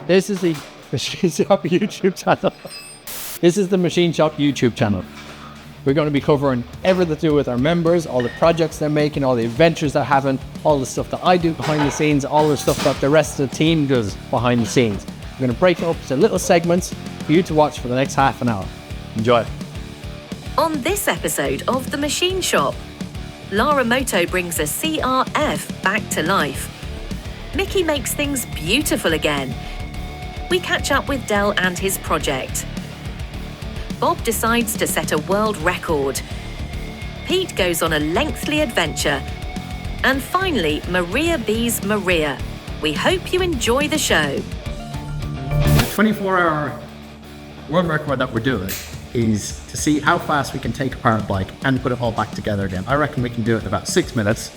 This is the Machine Shop YouTube channel. This is the Machine Shop YouTube channel. We're going to be covering everything to do with our members, all the projects they're making, all the adventures they're having, all the stuff that I do behind the scenes, all the stuff that the rest of the team does behind the scenes. We're going to break it up into little segments for you to watch for the next half an hour. Enjoy. On this episode of The Machine Shop, Lara Moto brings a CRF back to life. Mickey makes things beautiful again. We catch up with Del and his project. Bob decides to set a world record. Pete goes on a lengthy adventure. And finally, Maria bees Maria. We hope you enjoy the show. The 24-hour world record that we're doing is to see how fast we can take apart a bike and put it all back together again. I reckon we can do it in about 6 minutes.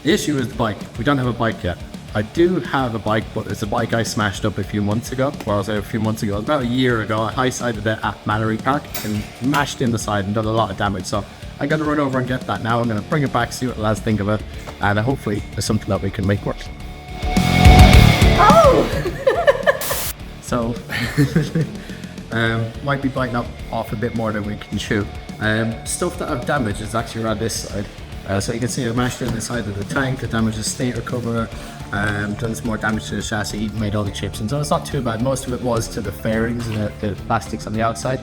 The issue is the bike. We don't have a bike yet. I do have a bike, but it's a bike I smashed up a few months ago. Well, I was a few months ago, about a year ago. I high-sided it at Mallory Park and mashed in the side and done a lot of damage. So I got to run over and get that now. I'm going to bring it back, see what the lads think of it, and hopefully it's something that we can make work. Oh! So, might be biting up off a bit more than we can chew. Stuff that I've damaged is actually around this side. So you can see I mashed in the side of the tank, the damage the stator cover, done some more damage to the chassis, made all the chips, and so it's not too bad. Most of it was to the fairings and the plastics on the outside.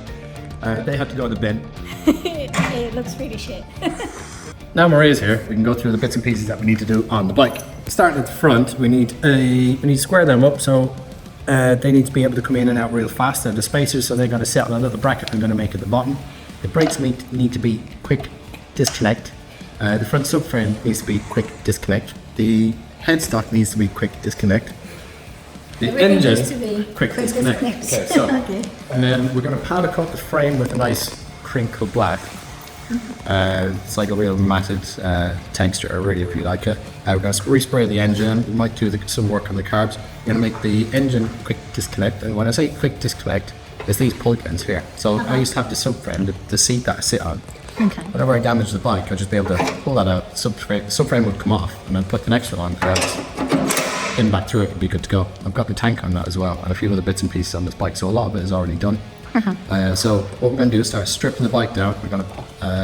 They had to go in the bin. It looks really shit. Now Maria's here, we can go through the bits and pieces that we need to do on the bike. Starting at the front, we need to square them up so they need to be able to come in and out real fast. They're the spacers, so they're going to sit on a little bracket I'm going to make at the bottom. The brakes need to be quick disconnect. The front subframe needs to be quick disconnect. The headstock needs to be quick disconnect. The engine, quick disconnect. Okay, so, okay. And then we're going to powder coat the frame with a nice crinkle black. It's like a real matted texture, really, if you like it. We're going to respray the engine. We might do some work on the carbs. We're going to make the engine quick disconnect. And when I say quick disconnect, it's these plug ends here. So I used to have the subframe, the seat that I sit on. Okay. Whenever I damage the bike, I'll just be able to pull that out. Subframe would come off, and then put the next one on. In back through it would be good to go. I've got the tank on that as well, and a few other bits and pieces on this bike, so a lot of it is already done. So what we're going to do is start stripping the bike down. We're going to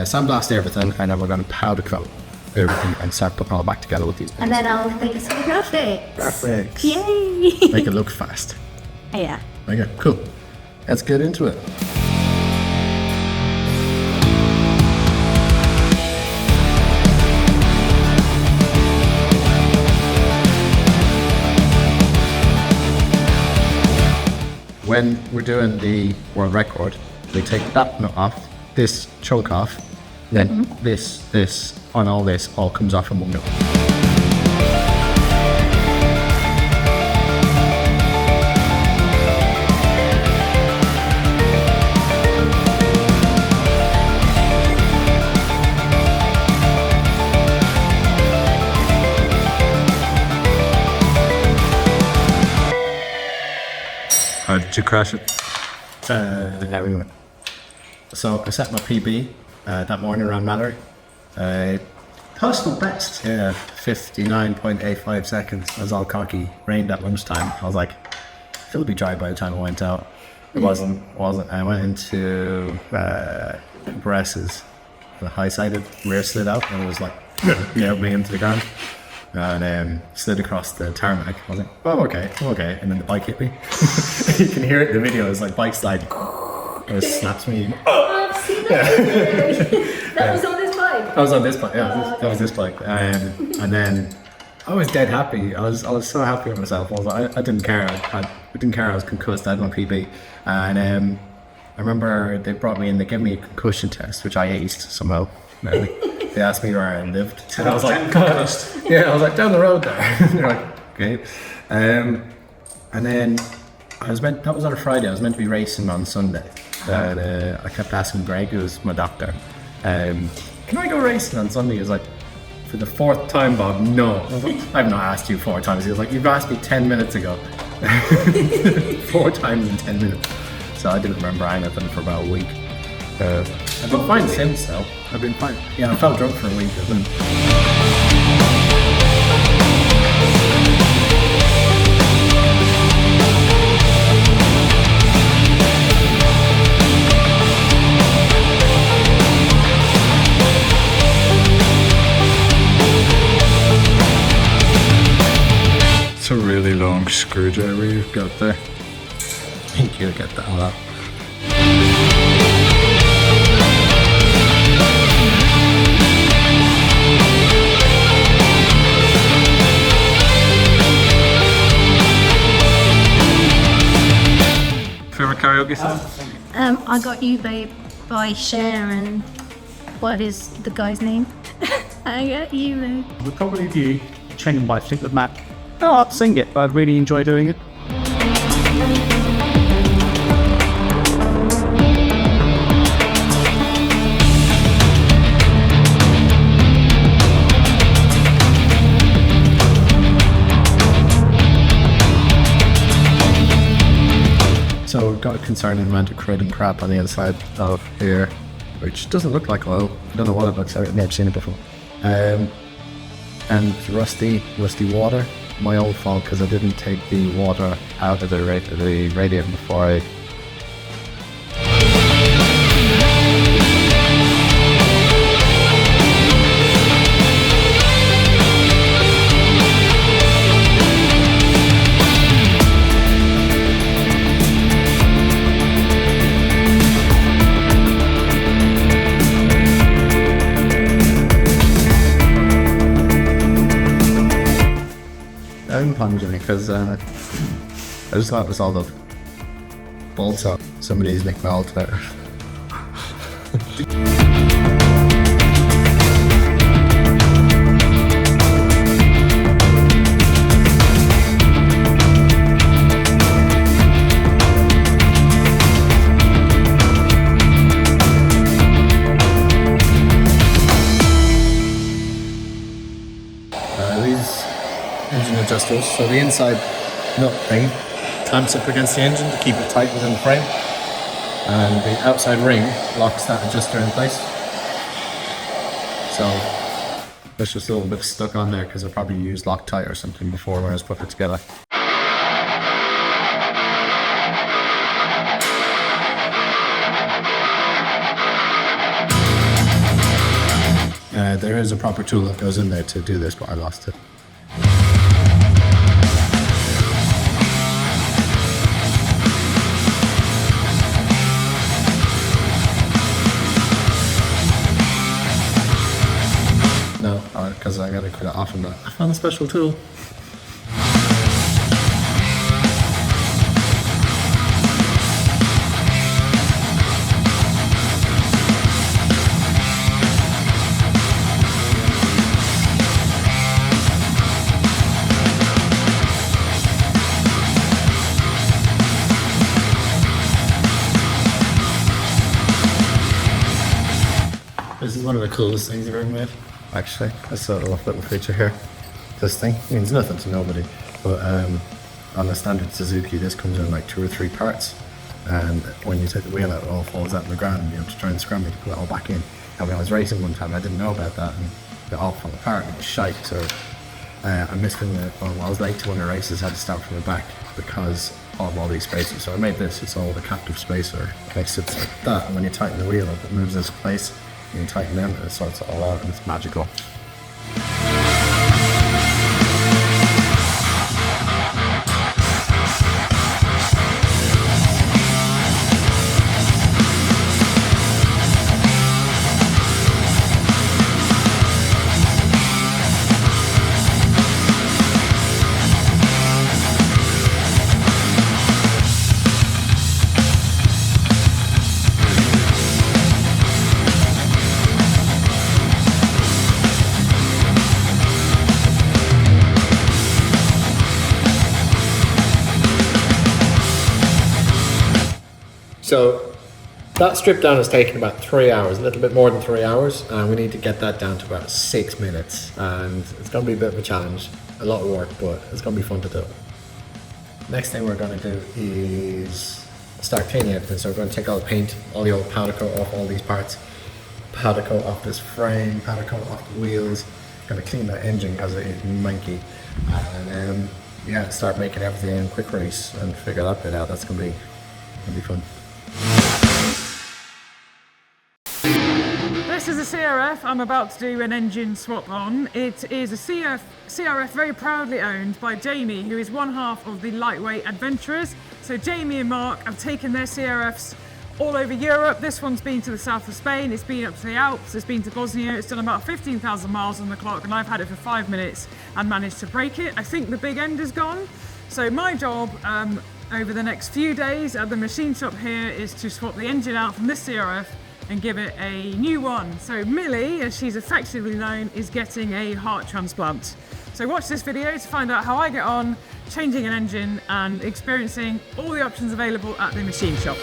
sandblast everything, and then we're going to powder coat everything and start putting it all back together with these bits. And then I'll make a graphics. Graphics. Yay! Make it look fast. Yeah. Okay, cool. Let's get into it. When we're doing the world record, we take that nut off, this chunk off, then this, and all this all comes off in one go. How did you crash it? There we went. So I set my PB that morning around Mallory. Personal best. Yeah, 59.85 seconds. I was all cocky. Rained at lunchtime. I was like, it'll be dry by the time I went out. It wasn't. I went into Bress's, the high-sided rear slid out, and it was like, nailed me into the ground. And slid across the tarmac. I was like, oh, okay. And then the bike hit me. You can hear it in the video. It's like bike slide. It snaps me. Oh, I've seen that. That was on this bike. I was on this bike. Yeah, that was this bike. And then I was dead happy. I was so happy with myself. I was like, I didn't care. I didn't care. I was concussed. I had my PB. And I remember they brought me in. They gave me a concussion test, which I aced somehow. They asked me where I lived, and I was like, yeah, I was like, down the road there. They're like, okay. And then that was on a Friday. I was meant to be racing on Sunday. I kept asking Greg, who was my doctor, can I go racing on Sunday? He was like, for the fourth time, Bob, no. I was like, I've not asked you 4 times. He was like, you've asked me 10 minutes ago. 4 times in 10 minutes. So I didn't remember anything for about a week. I've been fine since though. I've been fine. Yeah, I felt drunk for a week. really long screwdriver you've got there. I think you'll get that out. Favorite karaoke song? I Got You Babe by Cher and what is the guy's name? I Got You Babe. Would probably be Training by Fleetwood Mac. Oh, I'd sing it, but I'd really enjoy doing it. So we've got a concerning amount of crud and crap on the inside of here, which doesn't look like oil. I don't know what it looks like. I've never seen it before. And rusty water. My old fault because I didn't take the water out of the radiator before I. I'm plunging because I just thought it was all the bolts up. Somebody's nicked my alternator. These engine adjusters. So the inside nut thing clamps up against the engine to keep it tight within the frame, and the outside ring locks that adjuster in place. So there's just a little bit stuck on there because I probably used Loctite or something before when I was putting it together. There is a proper tool that goes in there to do this, but I lost it. No, because I gotta cut it off and that. I found a special tool. This is one of the coolest things I've ever made. Actually, that's a little feature here. This thing means nothing to nobody, but on a standard Suzuki, this comes in like 2 or 3 parts, and when you take the wheel out, it all falls out on the ground, and you have to try and scramble to put it all back in. And when I was racing one time, I didn't know about that, and it all fell apart, and it was shite. So I missed I was late to one of the races, I had to start from the back because of all these spacers. So I made this. It's all the captive spacer. It sits like that, and when you tighten the wheel up, it moves into place. You can tighten them, and it sorts it all out, and it's magical. So that strip down has taken about 3 hours, a little bit more than 3 hours, and we need to get that down to about 6 minutes, and it's going to be a bit of a challenge, a lot of work, but it's going to be fun to do. Next thing we're going to do is start cleaning everything. So we're going to take all the paint, all the old powder coat off all these parts, powder coat off this frame, powder coat off the wheels. Going to clean that engine because it is manky, and yeah, start making everything in quick race and figure that bit out. That's going to be fun. This is a CRF I'm about to do an engine swap on. It is a CRF very proudly owned by Jamie, who is one half of the Lightweight Adventurers. So Jamie and Mark have taken their CRFs all over Europe. This one's been to the south of Spain, it's been up to the Alps, it's been to Bosnia, it's done about 15,000 miles on the clock, and I've had it for 5 minutes and managed to break it. I think the big end is gone. So my job over the next few days at the machine shop here is to swap the engine out from this CRF and give it a new one. So Millie, as she's affectionately known, is getting a heart transplant. So watch this video to find out how I get on changing an engine and experiencing all the options available at the machine shop.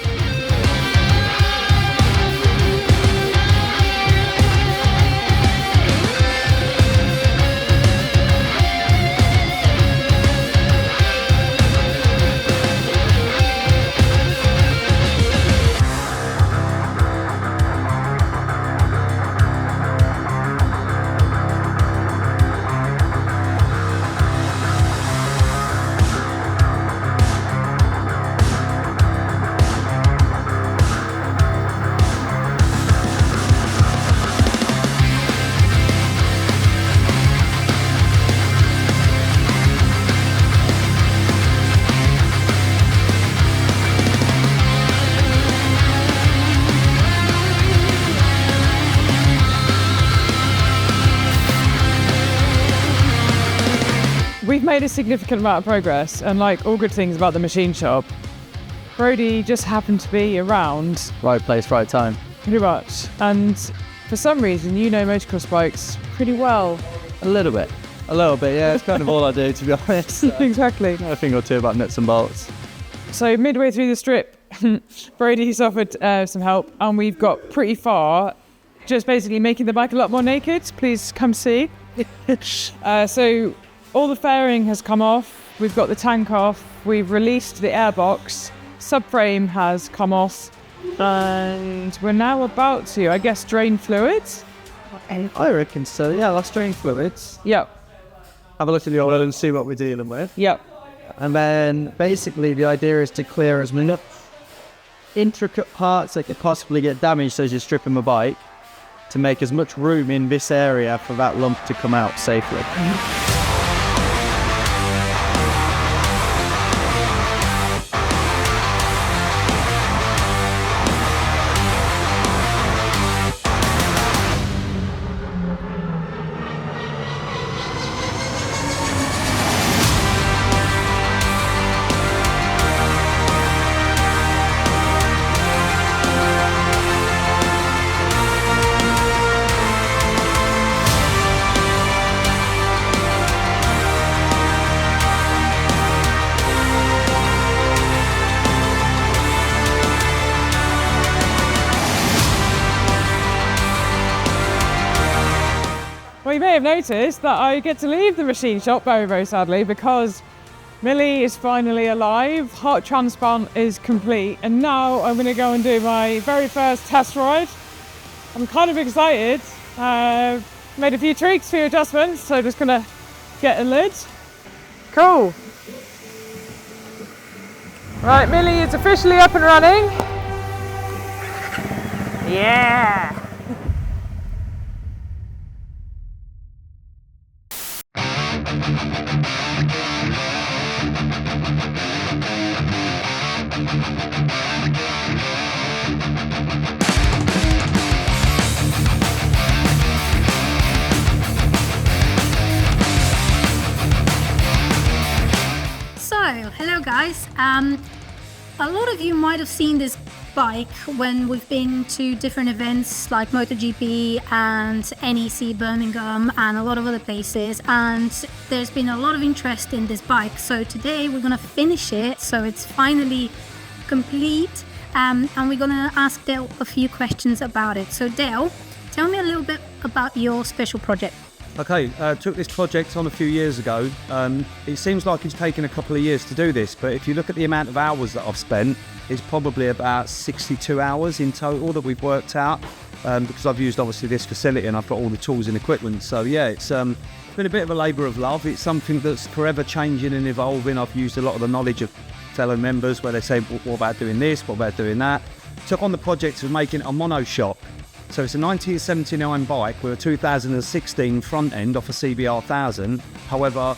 We've made a significant amount of progress, and like all good things about the machine shop, Brody just happened to be around. Right place, right time. Pretty much. And for some reason, you know motocross bikes pretty well. A little bit, yeah. It's kind of all I do, to be honest. Exactly. Know a thing or two about nuts and bolts. So midway through the strip, Brody's offered some help, and we've got pretty far, just basically making the bike a lot more naked. Please come see. So all the fairing has come off, we've got the tank off, we've released the airbox, subframe has come off, and we're now about to, I guess, drain fluids. I reckon so, yeah, let's drain fluids. Yep. Have a look at the oil and see what we're dealing with. Yep. And then basically the idea is to clear as many intricate parts that could possibly get damaged as you're stripping the bike, to make as much room in this area for that lump to come out safely. Well, you may have noticed that I get to leave the machine shop very, very sadly, because Millie is finally alive, heart transplant is complete, and now I'm going to go and do my very first test ride. I'm kind of excited. Made a few tweaks, few adjustments, so just going to get a lid. Cool. Right, Millie is officially up and running. Yeah! So, hello guys. A lot of you might have seen this bike when we've been to different events like MotoGP and NEC Birmingham and a lot of other places, and there's been a lot of interest in this bike. So today we're gonna finish it, so it's finally complete, and we're gonna ask Dale a few questions about it. So Dale, tell me a little bit about your special project. Okay, took this project on a few years ago. It seems like it's taken a couple of years to do this, but if you look at the amount of hours that I've spent, it's probably about 62 hours in total that we've worked out, because I've used obviously this facility and I've got all the tools and equipment. So yeah, it's been a bit of a labour of love. It's something that's forever changing and evolving. I've used a lot of the knowledge of fellow members where they say, what about doing this, what about doing that? Took on the project of making a mono shop. So it's a 1979 bike with a 2016 front end off a CBR 1000. However,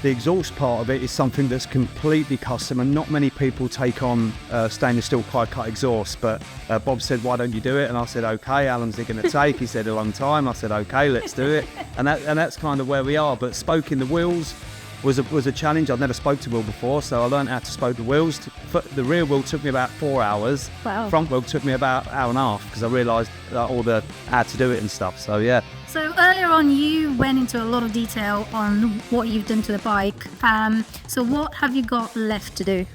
the exhaust part of it is something that's completely custom, and not many people take on stainless steel quad-cut exhaust. But Bob said, why don't you do it? And I said, okay. How long's it going to take? He said, a long time. I said, okay, let's do it. And that's kind of where we are. But spoking the wheels was a challenge. I've never spoke to wheel before, so I learned how to spoke the wheels. The rear wheel took me about 4 hours. Wow. Front wheel took me about an hour and a half because I realised how to do it and stuff. So yeah. So earlier on, you went into a lot of detail on what you've done to the bike. So what have you got left to do?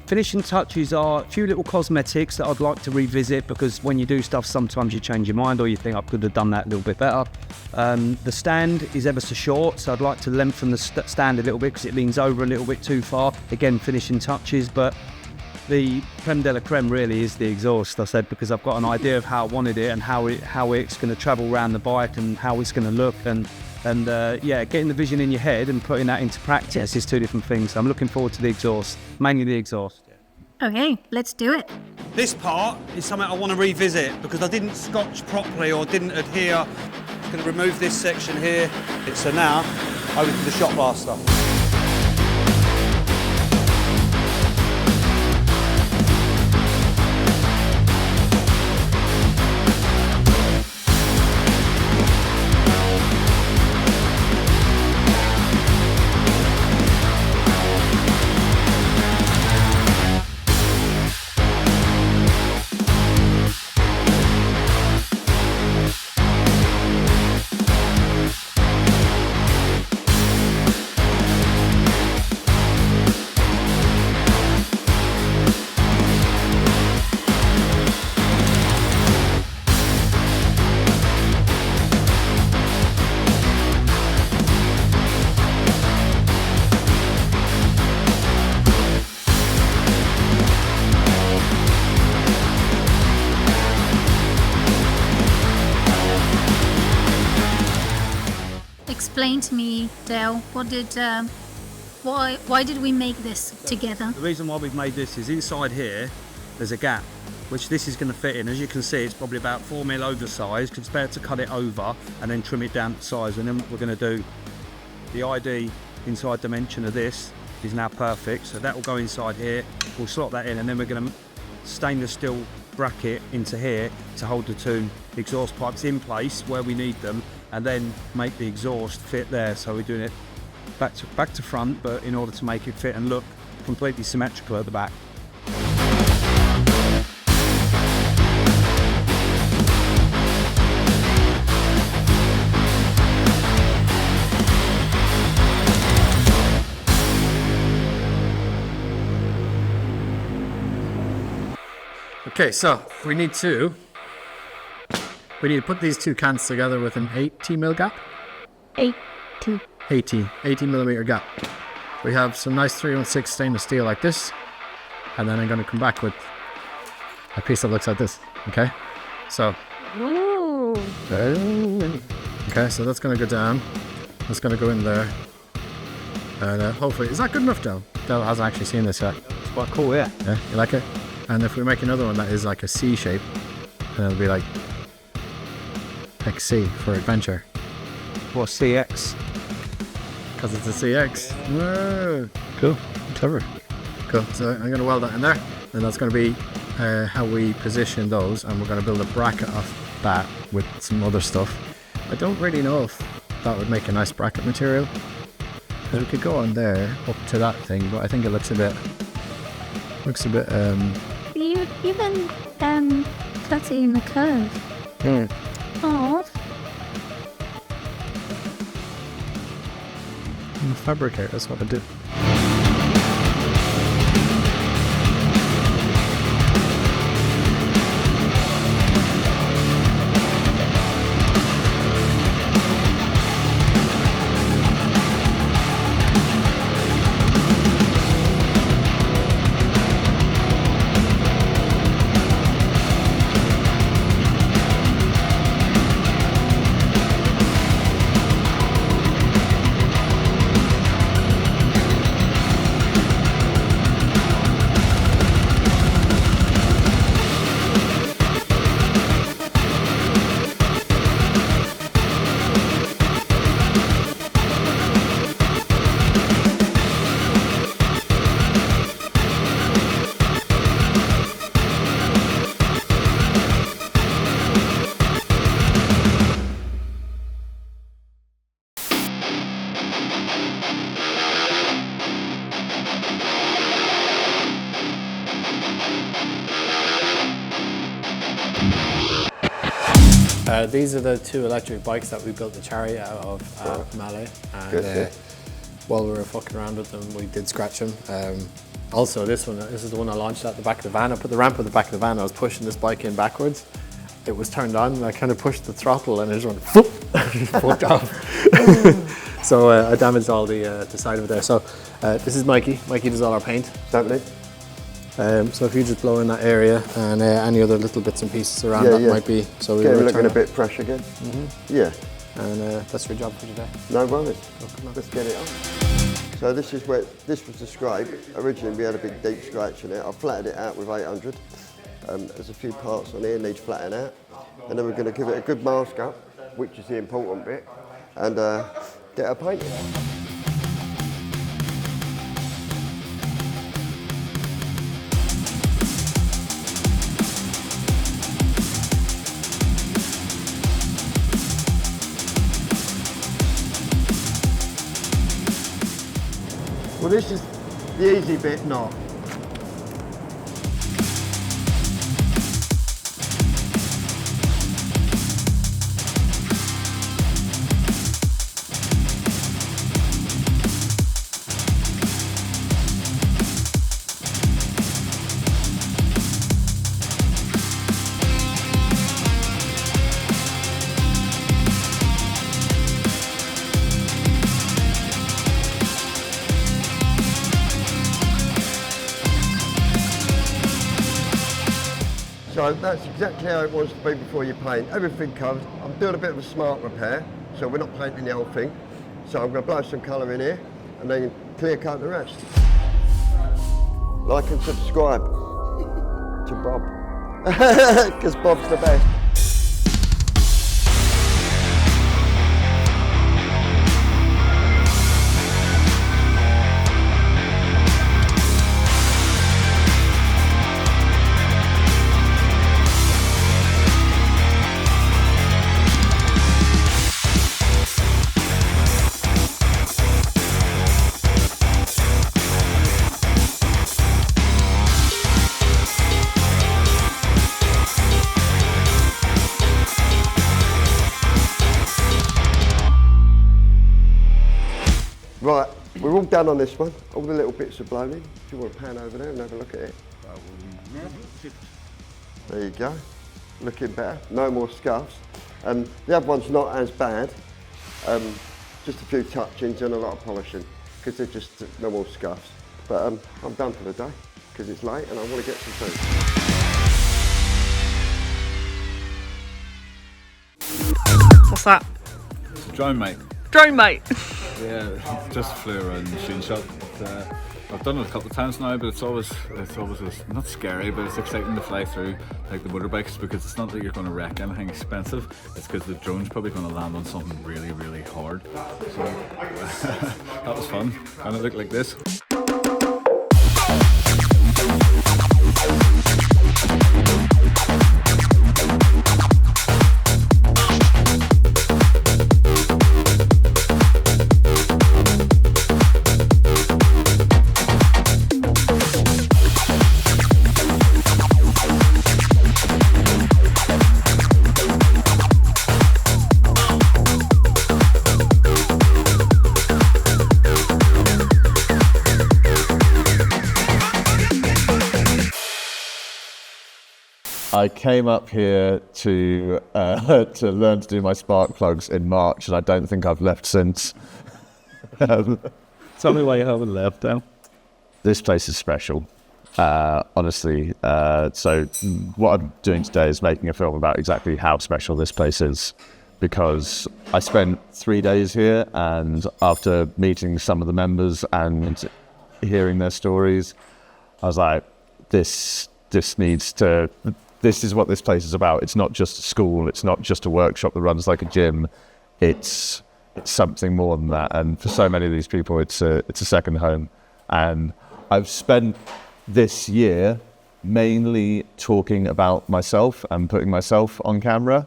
Finishing touches are a few little cosmetics that I'd like to revisit, because when you do stuff, sometimes you change your mind or you think I could have done that a little bit better. The stand is ever so short, so I'd like to lengthen the stand a little bit because it leans over a little bit too far. Again, finishing touches, but the creme de la creme really is the exhaust, I said, because I've got an idea of how I wanted it and how it's going to travel around the bike and how it's going to look. And yeah, getting the vision in your head and putting that into practice is two different things. So I'm looking forward to the exhaust, mainly the exhaust. Okay, let's do it. This part is something I want to revisit because I didn't scotch properly or didn't adhere. I'm going to remove this section here. So now, over to the shot blaster. Explain to me, Dale, why did we make this together? The reason why we've made this is inside here, there's a gap, which this is going to fit in. As you can see, it's probably about 4mm oversized, because it's better to cut it over and then trim it down to size. And then what we're going to do, the ID inside dimension of this is now perfect. So that will go inside here, we'll slot that in, and then we're going to stainless steel bracket into here to hold the two exhaust pipes in place where we need them, and then make the exhaust fit there. So we're doing it back to front, but in order to make it fit and look completely symmetrical at the back. Okay, so we need to put these two cans together with an 80mm gap. 80 millimeter gap. We have some nice 316 stainless steel like this, and then I'm going to come back with a piece that looks like this. Okay, so okay, so that's going to go down. That's going to go in there, and hopefully, is that good enough, Del? Del hasn't actually seen this yet. It's quite cool, yeah. Yeah, you like it? And if we make another one that is like a C shape, then it'll be like XC for adventure. Or CX. Because it's a CX. Whoa. Cool. Clever. Cool. So I'm going to weld that in there, and that's going to be how we position those, and we're going to build a bracket off that with some other stuff. I don't really know if that would make a nice bracket material, because we could go on there up to that thing, but I think it looks a bit Even that's in the curve. Oh. I'm a fabricator, that's what I do. These are the 2 electric bikes that we built the chariot out of at Malay. And Good. while we were fucking around with them, we did scratch them. Also, this is the one I launched at the back of the van. I put the ramp at the back of the van. I was pushing this bike in backwards. It was turned on, and I kind of pushed the throttle, and it just went whoop, fucked off. So I damaged all the side of it there. So this is Mikey. Mikey does all our paint. Stamping. So if you just blow in that area and any other little bits and pieces around that might be. So we get will it looking return a bit fresh again. Yeah. And that's your job for today. No worries. Let's get it on. So this is where this was the scrape. Originally we had a big deep scratch in it. I flattened it out with 800. There's a few parts on here needs flattening out. And then we're going to give it a good mask up, which is the important bit, and get our paint. Well, this is the easy bit now. So that's exactly how it wants to be before you paint. Everything covered. I'm doing a bit of a smart repair, so we're not painting the whole thing. So I'm going to blow some colour in here and then clear coat the rest. Like and subscribe to Bob, because Bob's the best. Right, we're all done on this one. All the little bits are blown in. If you want to pan over there and have a look at it. There you go. Looking better. No more scuffs. The other one's not as bad. Just a few touch-ins and a lot of polishing because they're just no more scuffs. But I'm done for the day because it's late and I want to get some food. What's that? Drone mate. Drone mate. Yeah, just flew around the machine shop. I've done it a couple of times now, but it's always not scary, but it's exciting to fly through like the motorbikes because it's not that you're going to wreck anything expensive. It's because the drone's probably going to land on something really, really hard. So that was fun, and it looked like this. I came up here to learn to do my spark plugs in March, and I don't think I've left since. Tell me why you haven't left now. This place is special, honestly. So what I'm doing today is making a film about exactly how special this place is, because I spent 3 days here, and after meeting some of the members and hearing their stories, I was like, this is what this place is about. It's not just a school. It's not just a workshop that runs like a gym. It's something more than that. And for so many of these people, it's a second home. And I've spent this year mainly talking about myself and putting myself on camera.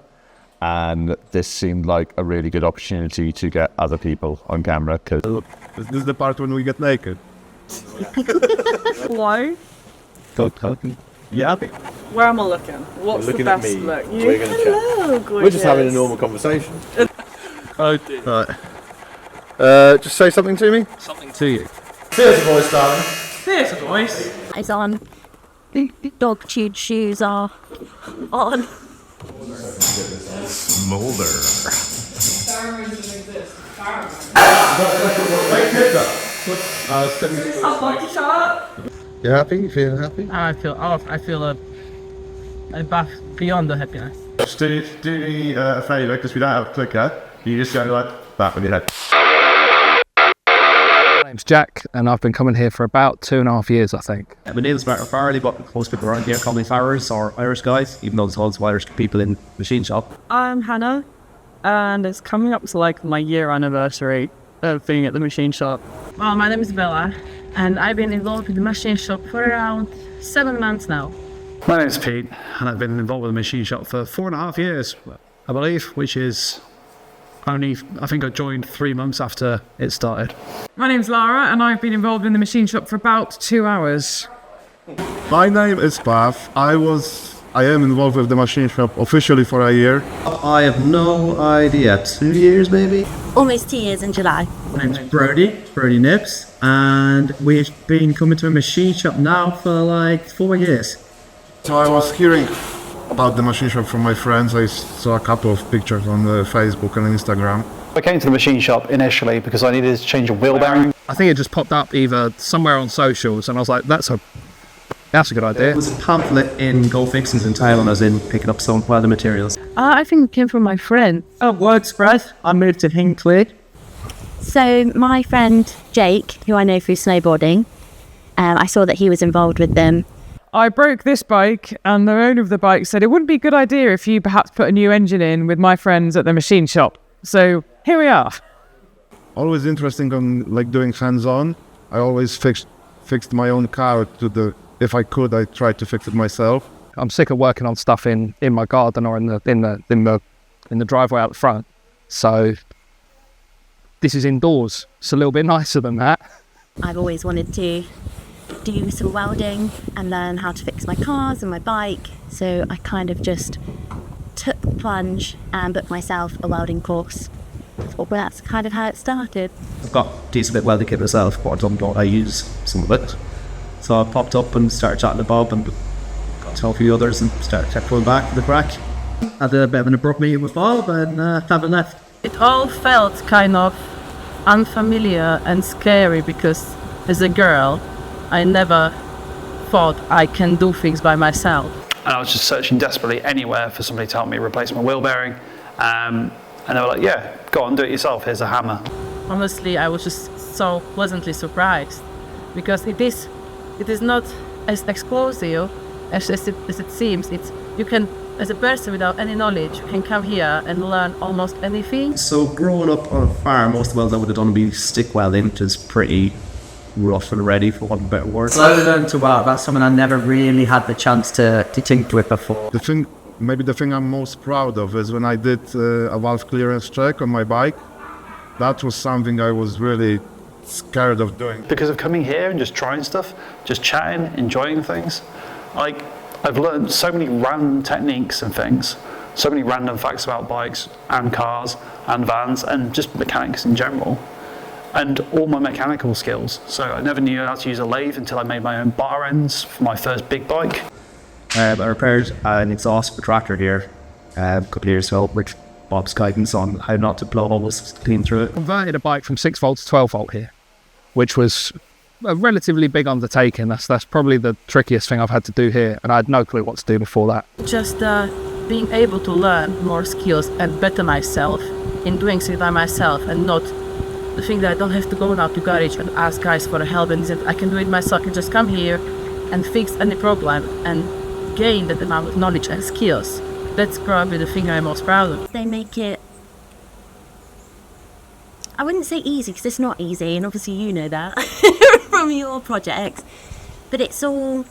And this seemed like a really good opportunity to get other people on camera. Cause This is the part when we get naked. Why? Go talking. You happy? Where am I looking? What's Looking the at best me. look? We're gonna chat. Hello, gorgeous. We're just having a normal conversation. Right. Just say something to me. Something to you. There's a voice, darling. There's a voice. It's on. Dog chewed shoes are on. Smolder. You happy? You feeling happy? I feel a bath beyond the happiness. Just do me a favour, because we don't have a clicker. You just go like that with your head. My name's Jack, and I've been coming here for about 2.5 years, I think. My name is Markham, but most people around here call me Farrers or Irish guys, even though there's lots of Irish people in the machine shop. I'm Hannah, and it's coming up to like my year anniversary of being at the machine shop. Well, my name is Bella, and I've been involved with the machine shop for around 7 months now. My name's Pete, and I've been involved with the machine shop for 4.5 years, I believe, which is only, I think I joined 3 months after it started. My name's Lara, and I've been involved in the machine shop for about 2 hours. My name is Pav. I am involved with the machine shop officially for a year. I have no idea, 2 years maybe? Almost 2 years in July. My name's Brody Nips, and we've been coming to a machine shop now for like 4 years. So I was hearing about the machine shop from my friends. I saw a couple of pictures on the Facebook and Instagram. I came to the machine shop initially because I needed to change a wheel bearing. I think it just popped up either somewhere on socials, and I was like, that's a good idea. There was a pamphlet in Go Fixings in town, and I was in picking up some welding materials. I think it came from my friend. Oh, word spread. I moved to Hinckley. So my friend Jake, who I know through snowboarding, I saw that he was involved with them. I broke this bike, and the owner of the bike said it wouldn't be a good idea if you perhaps put a new engine in with my friends at the machine shop. So here we are. Always interesting on like doing hands-on. I always fixed my own car if I could, I tried to fix it myself. I'm sick of working on stuff in my garden or in the driveway out the front. So this is indoors. It's a little bit nicer than that. I've always wanted to do some welding and learn how to fix my cars and my bike. So I kind of just took the plunge and booked myself a welding course. Well, that's kind of how it started. I've got a decent bit of welding kit myself, but I use some of it. So I popped up and started chatting to Bob and got to know a few others and started pulling back for the crack. Had a bit of an abrupt meeting with Bob and haven't left. It all felt kind of unfamiliar and scary because as a girl, I never thought I can do things by myself. And I was just searching desperately anywhere for somebody to help me replace my wheel bearing. And they were like, yeah, go on, do it yourself, here's a hammer. Honestly, I was just so pleasantly surprised because it is not as exclusive as it seems. You can, as a person without any knowledge, you can come here and learn almost anything. So growing up on a farm, most of the welds I would have done would be stick welding, which is pretty rough and ready, for want of a better word. So I learned to weld. That's something I never really had the chance to tinker with before. The thing I'm most proud of is when I did a valve clearance check on my bike. That was something I was really scared of doing. Because of coming here and just trying stuff, just chatting, enjoying things, like I've learned so many random techniques and things, so many random facts about bikes and cars and vans and just mechanics in general. And all my mechanical skills. So I never knew how to use a lathe until I made my own bar ends for my first big bike. I repaired an exhaust for tractor here a couple of years ago with Bob's guidance on how not to blow holes clean through it. Converted a bike from 6 volt to 12 volt here, which was a relatively big undertaking. That's probably the trickiest thing I've had to do here, and I had no clue what to do before that. Just being able to learn more skills and better myself in doing things by myself and not the thing that I don't have to go now to garage and ask guys for help, and I can do it myself. I can just come here and fix any problem and gain that amount of knowledge and skills. That's probably the thing I'm most proud of. They make it, I wouldn't say easy because it's not easy, and obviously you know that from your projects, but it's all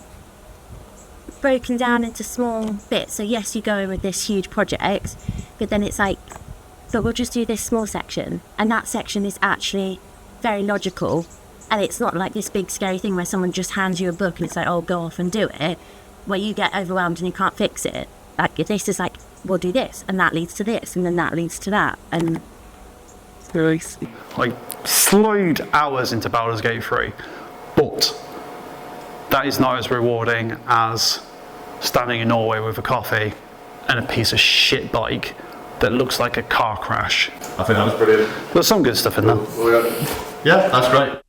broken down into small bits. So yes, you go in with this huge project, but then it's like, but we'll just do this small section, and that section is actually very logical, and it's not like this big scary thing where someone just hands you a book and it's like, oh, go off and do it. where you get overwhelmed and you can't fix it. Like this is like, we'll do this, and that leads to this, and then that leads to that, and like slowed hours into Baldur's Gate 3, but that is not as rewarding as standing in Norway with a coffee and a piece of shit bike that looks like a car crash. I think that was brilliant. There's some good stuff in there. Yeah, that's great.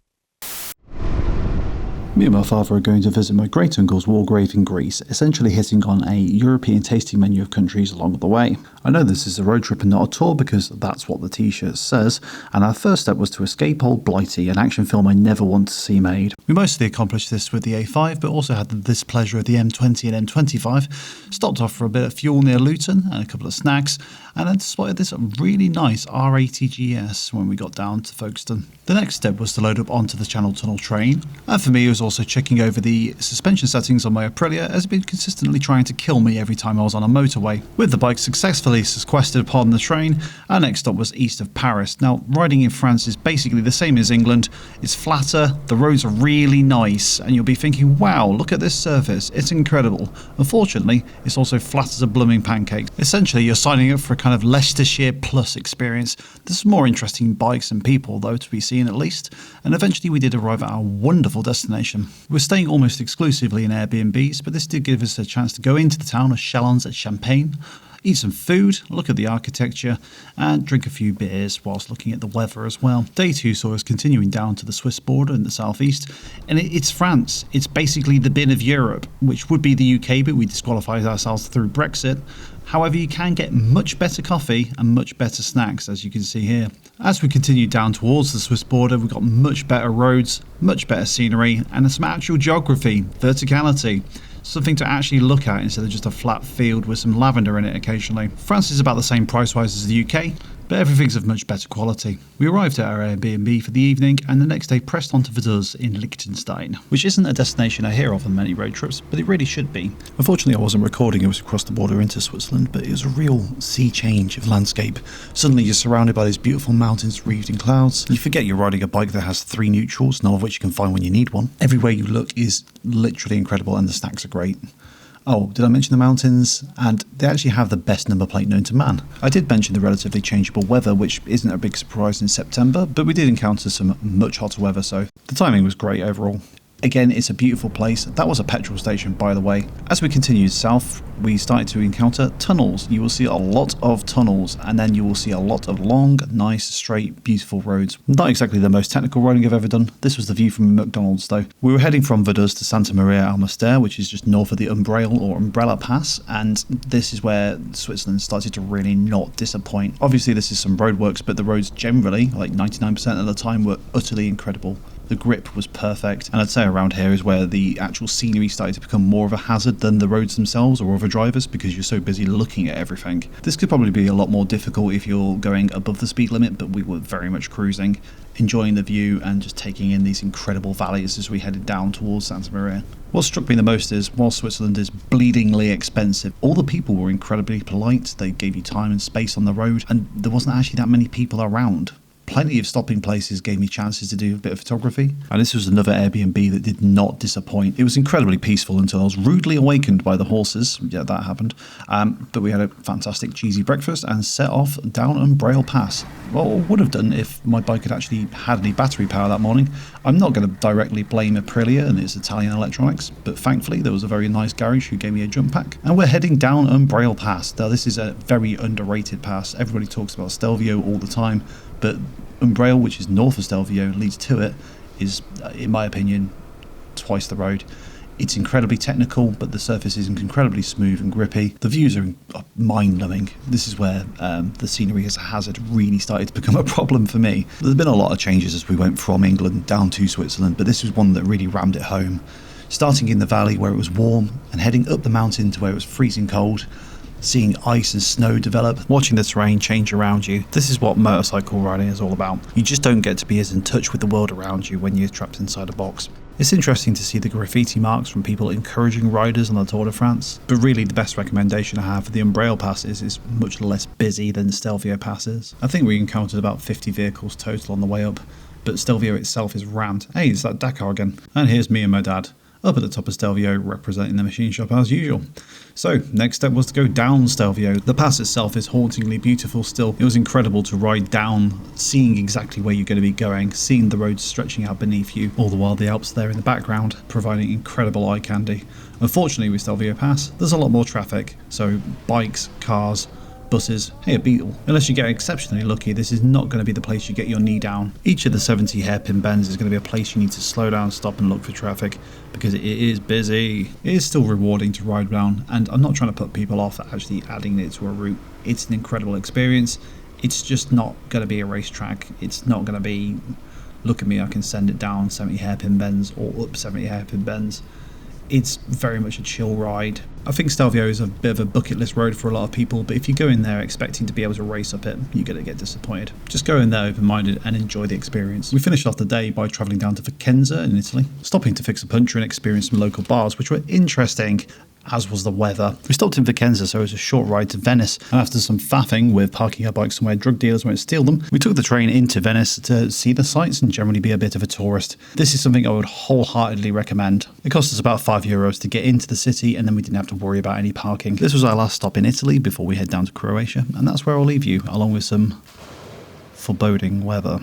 Me and my father are going to visit my great-uncle's war grave in Greece, essentially hitting on a European tasting menu of countries along the way. I know this is a road trip and not a tour because that's what the t-shirt says, and our first step was to escape Old Blighty, an action film I never want to see made. We mostly accomplished this with the A5, but also had the displeasure of the M20 and M25, stopped off for a bit of fuel near Luton and a couple of snacks, and then spotted this really nice R80GS when we got down to Folkestone. The next step was to load up onto the Channel Tunnel train, and for me it was also checking over the suspension settings on my Aprilia, as it had been consistently trying to kill me every time I was on a motorway. With the bike successfully sequestered upon the train, our next stop was east of Paris. Now, riding in France is basically the same as England. It's flatter, the roads are really nice, and you'll be thinking, wow, look at this surface, it's incredible. Unfortunately, it's also flat as a blooming pancake. Essentially, you're signing up for a kind of Leicestershire plus experience. There's more interesting bikes and people, though, to be seen at least, and eventually we did arrive at our wonderful destination. We're staying almost exclusively in Airbnbs, but this did give us a chance to go into the town of Châlons-et-Champagne, eat some food, look at the architecture, and drink a few beers whilst looking at the weather as well. Day 2 saw us continuing down to the Swiss border in the southeast, and it's France. It's basically the bin of Europe, which would be the UK, but we disqualified ourselves through Brexit. However, you can get much better coffee and much better snacks, as you can see here. As we continue down towards the Swiss border, we've got much better roads, much better scenery, and some actual geography, verticality. Something to actually look at instead of just a flat field with some lavender in it occasionally. France is about the same price-wise as the UK, but everything's of much better quality. We arrived at our Airbnb for the evening and the next day pressed on to Vaduz in Liechtenstein, which isn't a destination I hear of on many road trips, but it really should be. Unfortunately, I wasn't recording, it was across the border into Switzerland, but it was a real sea change of landscape. Suddenly you're surrounded by these beautiful mountains wreathed in clouds. You forget you're riding a bike that has 3 neutrals, none of which you can find when you need one. Everywhere you look is literally incredible and the snacks are great. Oh, did I mention the mountains? And they actually have the best number plate known to man. I did mention the relatively changeable weather, which isn't a big surprise in September, but we did encounter some much hotter weather, so the timing was great overall. Again, it's a beautiful place. That was a petrol station, by the way. As we continued south, we started to encounter tunnels. You will see a lot of tunnels, and then you will see a lot of long, nice, straight, beautiful roads. Not exactly the most technical riding I've ever done. This was the view from McDonald's, though. We were heading from Vaduz to Santa Maria al Master, which is just north of the Umbrail or Umbrella Pass, and this is where Switzerland started to really not disappoint. Obviously, this is some roadworks, but the roads generally, like 99% of the time, were utterly incredible. The grip was perfect, and I'd say around here is where the actual scenery started to become more of a hazard than the roads themselves or other drivers, because you're so busy looking at everything. This could probably be a lot more difficult if you're going above the speed limit, but we were very much cruising, enjoying the view and just taking in these incredible valleys as we headed down towards Santa Maria. What struck me the most is, while Switzerland is bleedingly expensive, all the people were incredibly polite. They gave you time and space on the road, and there wasn't actually that many people around. Plenty of stopping places gave me chances to do a bit of photography, and this was another Airbnb that did not disappoint. It was incredibly peaceful until I was rudely awakened by the horses. Yeah, that happened. But we had a fantastic cheesy breakfast and set off down Umbrail Pass. Well, I would have done if my bike had actually had any battery power that morning. I'm not going to directly blame Aprilia and its Italian electronics, but thankfully there was a very nice garage who gave me a jump pack, and we're heading down Umbrail Pass. Now, this is a very underrated pass. Everybody talks about Stelvio all the time, but Umbrail, which is north of Stelvio, leads to it, is, in my opinion, twice the road. It's incredibly technical, but the surface is incredibly smooth and grippy. The views are mind-numbing. This is where the scenery as a hazard really started to become a problem for me. There's been a lot of changes as we went from England down to Switzerland, but this was one that really rammed it home. Starting in the valley where it was warm and heading up the mountain to where it was freezing cold, seeing ice and snow develop, watching the terrain change around you. This is what motorcycle riding is all about. You just don't get to be as in touch with the world around you when you're trapped inside a box. It's interesting to see the graffiti marks from people encouraging riders on the Tour de France, but really the best recommendation I have for the Umbrail passes is much less busy than Stelvio passes. I think we encountered about 50 vehicles total on the way up, but Stelvio itself is rammed. Hey, it's that Dakar again. And here's me and my dad. up at the top of Stelvio, representing the machine shop as usual. So, next step was to go down Stelvio. The pass itself is hauntingly beautiful still. It was incredible to ride down, seeing exactly where you're going to be going, seeing the roads stretching out beneath you, all the while the Alps there in the background, providing incredible eye candy. Unfortunately with Stelvio Pass, there's a lot more traffic, so bikes, cars, buses, hey, a Beetle. Unless you get exceptionally lucky, this is not going to be the place you get your knee down. Each of the 70 hairpin bends is going to be a place you need to slow down, stop and look for traffic, because it is busy. It is still rewarding to ride down, and I'm not trying to put people off actually adding it to a route. It's an incredible experience. It's just not going to be a racetrack. It's not going to be, look at me, I can send it down 70 hairpin bends or up 70 hairpin bends. It's very much a chill ride. I think Stelvio is a bit of a bucket list road for a lot of people, but if you go in there expecting to be able to race up it, you're going to get disappointed. Just go in there open-minded and enjoy the experience. We finished off the day by travelling down to Vicenza in Italy, stopping to fix a puncture and experience some local bars, which were interesting, as was the weather. We stopped in Vicenza, so it was a short ride to Venice, and after some faffing with parking our bikes somewhere drug dealers won't steal them, we took the train into Venice to see the sights and generally be a bit of a tourist. This is something I would wholeheartedly recommend. It cost us about €5 to get into the city, and then we didn't have to worry about any parking. This was our last stop in Italy before we head down to Croatia, and that's where I'll leave you, along with some foreboding weather.